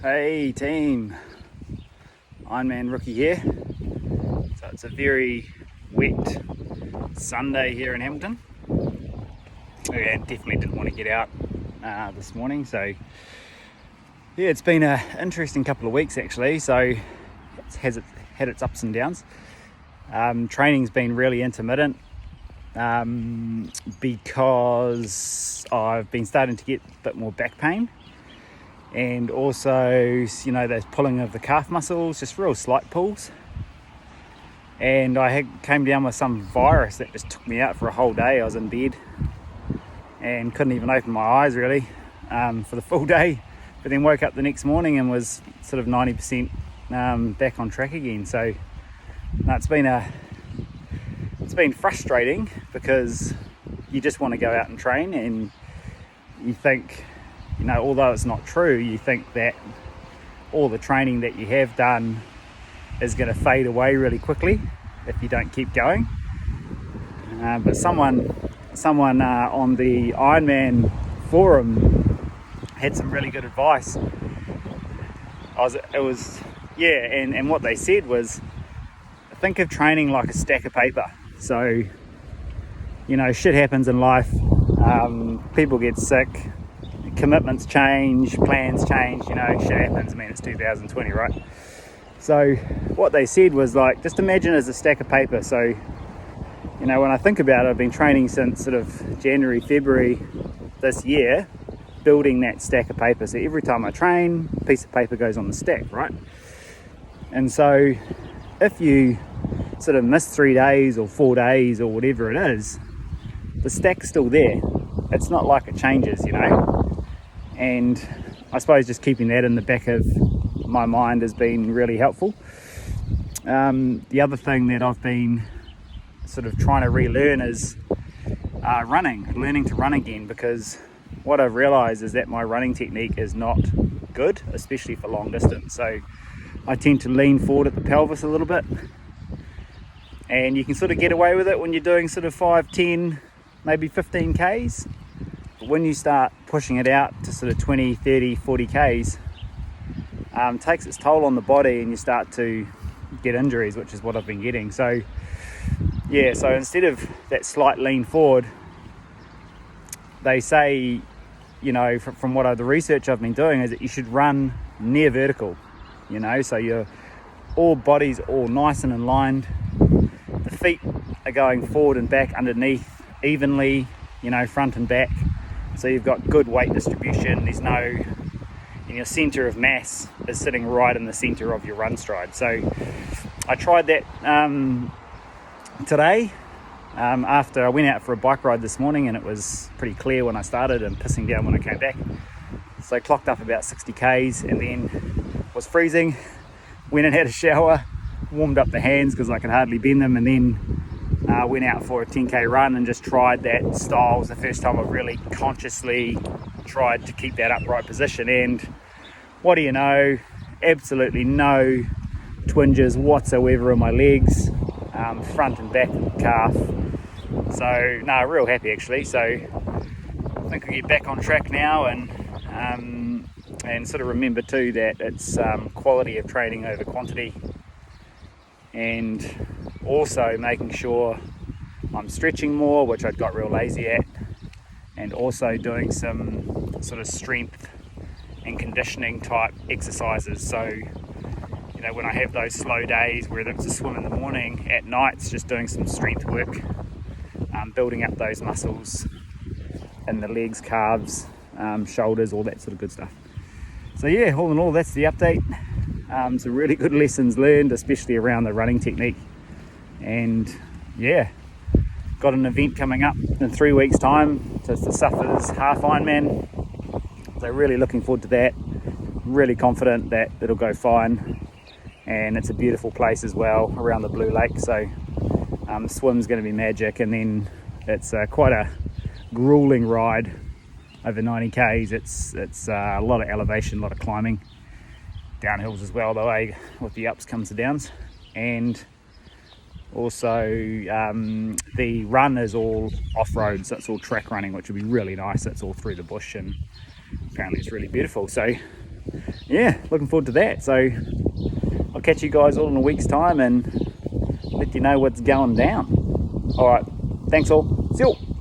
Hey team, Ironman rookie here. So it's a very wet Sunday here in Hamilton. Yeah, definitely didn't want to get out this morning. So yeah, it's been an interesting couple of weeks actually. So it has had its ups and downs. Training's been really intermittent because I've been starting to get a bit more back pain. And also, those pulling of the calf muscles, just real slight pulls. And I came down with some virus that just took me out for a whole day. I was in bed and couldn't even open my eyes really for the full day. But then woke up the next morning and was sort of 90% back on track again. So no, it's been frustrating because you just want to go out and train, and you think, although it's not true, you think that all the training that you have done is going to fade away really quickly if you don't keep going. But someone on the Ironman forum had some really good advice. And what they said was, think of training like a stack of paper. So, shit happens in life. People get sick. Commitments change, plans change, shit happens. I mean, it's 2020, right? So what they said was, just imagine as a stack of paper. So, when I think about it, I've been training since sort of January, February this year, building that stack of paper. So every time I train, a piece of paper goes on the stack, right? And so if you sort of miss 3 days or 4 days or whatever it is, the stack's still there. It's not like it changes, And I suppose just keeping that in the back of my mind has been really helpful. The other thing that I've been sort of trying to relearn is learning to run again, because what I've realized is that my running technique is not good, especially for long distance. So I tend to lean forward at the pelvis a little bit, and you can sort of get away with it when you're doing sort of 5, 10, maybe 15 Ks. But when you start pushing it out to sort of 20, 30, 40 Ks, takes its toll on the body, and you start to get injuries, which is what I've been getting. So instead of that slight lean forward, they say, from the research I've been doing, is that you should run near vertical, so your body's all nice and aligned. The feet are going forward and back underneath evenly, front and back. So you've got good weight distribution. There's your center of mass is sitting right in the center of your run stride. So I tried that today after I went out for a bike ride this morning, and it was pretty clear when I started and pissing down when I came back. So I clocked up about 60 Ks and then was freezing, went and had a shower, warmed up the hands because I could hardly bend them, and then went out for a 10k run and just tried that style. It was the first time I've really consciously tried to keep that upright position, and what do you know, absolutely no twinges whatsoever in my legs, front and back calf. So no, real happy actually. So I think I'll get back on track now, and sort of remember too that it's quality of training over quantity, and also making sure I'm stretching more, which I got real lazy at, and also doing some sort of strength and conditioning type exercises. So when I have those slow days, whether it's a swim in the morning, at night it's just doing some strength work, building up those muscles in the legs, calves, shoulders, all that sort of good stuff. So yeah, all in all, that's the update. Some really good lessons learned, especially around the running technique. And yeah, got an event coming up in 3 weeks time. So it's the Suffers Half Ironman. So really looking forward to that. Really confident that it'll go fine. And it's a beautiful place as well, around the Blue Lake. So swim's going to be magic. And then it's quite a grueling ride over 90 Ks. It's a lot of elevation, a lot of climbing. Downhills as well, though, with the ups comes the downs. And also the run is all off-road, so it's all track running, which will be really nice. It's all through the bush, and apparently it's really beautiful. So yeah, looking forward to that. So I'll catch you guys all in a week's time and let you know what's going down. All right, thanks all. See you.